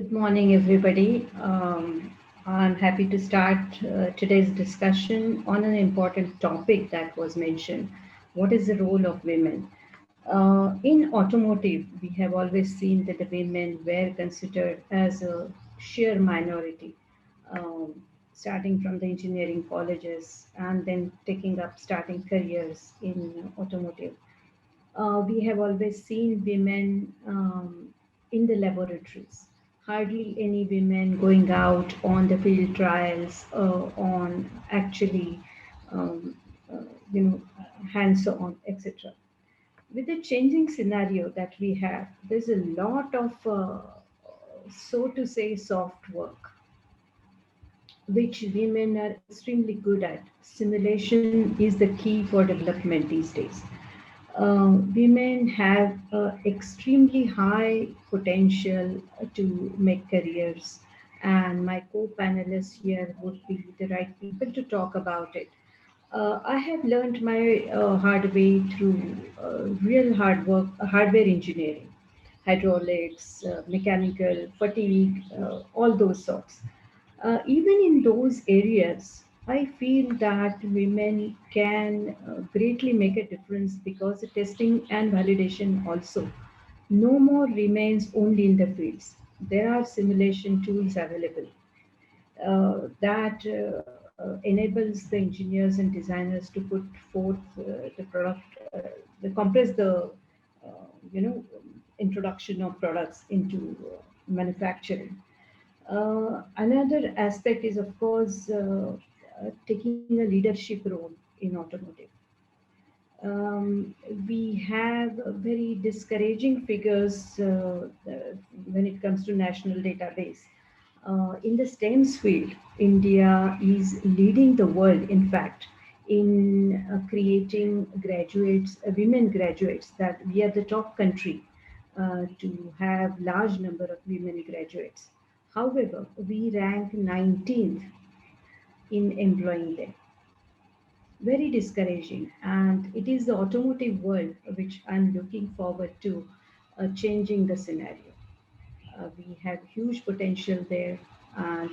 Good morning, everybody. I'm happy to start today's discussion on an important topic that was mentioned. What is the role of women? In automotive, we have always seen that the women were considered as a sheer minority, starting from the engineering colleges and then taking up starting careers in automotive. We have always seen women in the laboratories. Hardly any women going out on the field trials, on actually, um, uh, you know, hands-on, etc. With the changing scenario that we have, there's a lot of, so to say, soft work, which women are extremely good at. Simulation is the key for development these days. Women have extremely high potential to make careers, and my co-panelists here would be the right people to talk about it. I have learned my hard way through real hard work, hardware engineering, hydraulics, mechanical, fatigue, all those sorts. Even in those areas, I feel that women can greatly make a difference because the testing and validation also no more remains only in the fields. There are simulation tools available that enables the engineers and designers to put forth the product, the compress the introduction of products into manufacturing. Another aspect is, of course, taking a leadership role in automotive. Um, we have very discouraging figures when it comes to national database. In the STEMS field, India is leading the world, in fact, in creating graduates, women graduates, that we are the top country to have large number of women graduates. However, we rank 19th in employing them. Very discouraging, and it is the automotive world which I'm looking forward to changing the scenario. We have huge potential there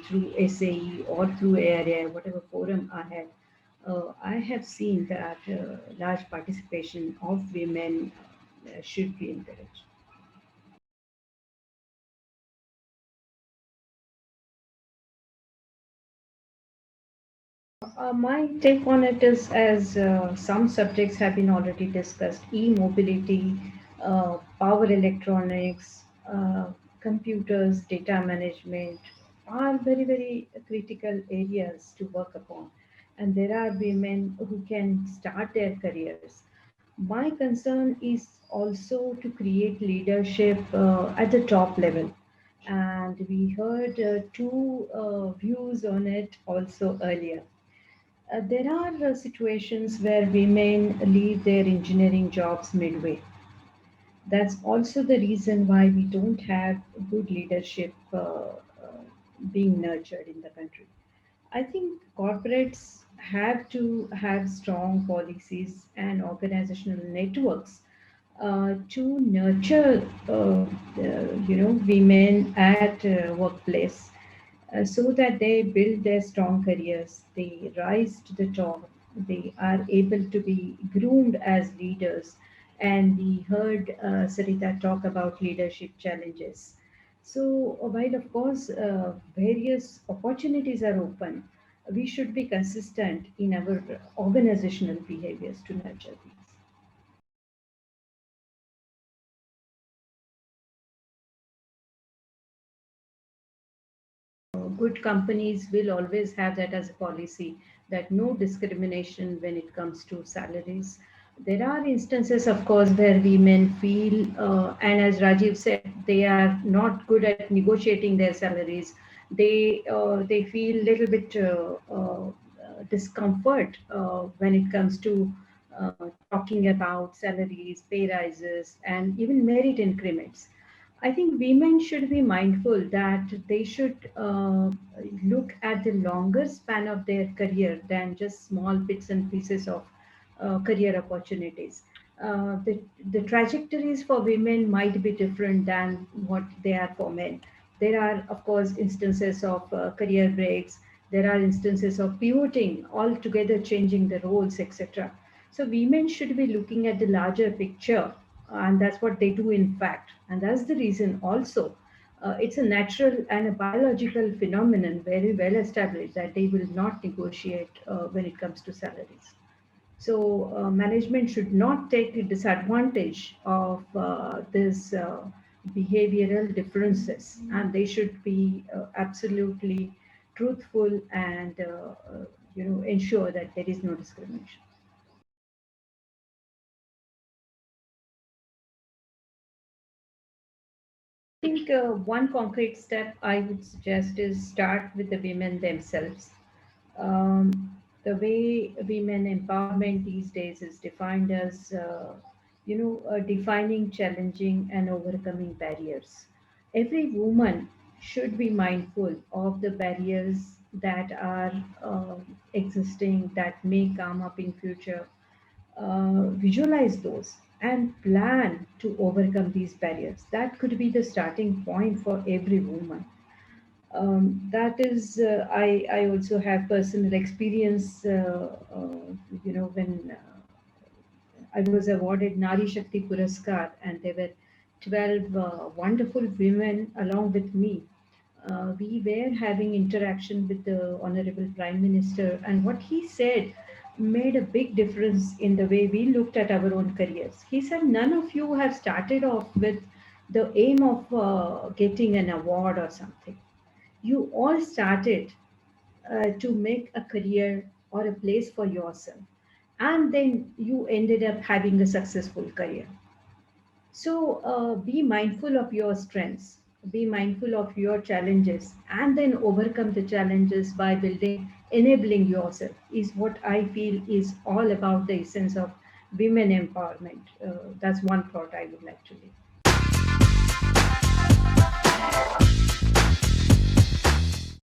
through SAE or through ARAI, whatever forum I have. I have seen that large participation of women should be encouraged. My take on it is as some subjects have been already discussed: e-mobility, power electronics, computers, data management are very, very critical areas to work upon. And there are women who can start their careers. My concern is also to create leadership at the top level. And we heard two views on it also earlier. There are situations where women leave their engineering jobs midway. That's also the reason why we don't have good leadership being nurtured in the country. I think corporates have to have strong policies and organizational networks to nurture, women at workplace so that they build their strong careers, they rise to the top, they are able to be groomed as leaders. And we heard Sarita talk about leadership challenges. So, while of course various opportunities are open, we should be consistent in our organizational behaviors to nurture these. Good companies will always have that as a policy, that no discrimination when it comes to salaries. There are instances, of course, where women feel, and as Rajiv said, they are not good at negotiating their salaries. They feel a little bit discomfort when it comes to talking about salaries, pay rises, and even merit increments. I think women should be mindful that they should look at the longer span of their career than just small bits and pieces of career opportunities. The trajectories for women might be different than what they are for men. There are, of course, instances of career breaks. There are instances of pivoting, altogether changing the roles, etc. So women should be looking at the larger picture, and that's what they do, in fact. And that's the reason also. It's a natural and a biological phenomenon, very well established, that they will not negotiate when it comes to salaries. So management should not take the disadvantage of this behavioral differences, and they should be absolutely truthful and ensure that there is no discrimination. I think one concrete step I would suggest is start with the women themselves. The way women empowerment these days is defined as, defining, challenging, and overcoming barriers. Every woman should be mindful of the barriers that are existing, that may come up in future. Visualize those and plan to overcome these barriers. That could be the starting point for every woman. That is, I also have personal experience, when I was awarded Nari Shakti Puraskar, and there were 12 wonderful women along with me. We were having interaction with the Honorable Prime Minister, and what he said made a big difference in the way we looked at our own careers. He said, none of you have started off with the aim of getting an award or something. You all started to make a career or a place for yourself, and then you ended up having a successful career. So be mindful of your strengths, be mindful of your challenges, and then overcome the challenges by building, enabling yourself, is what I feel is all about the essence of women empowerment. That's one thought I would like to leave.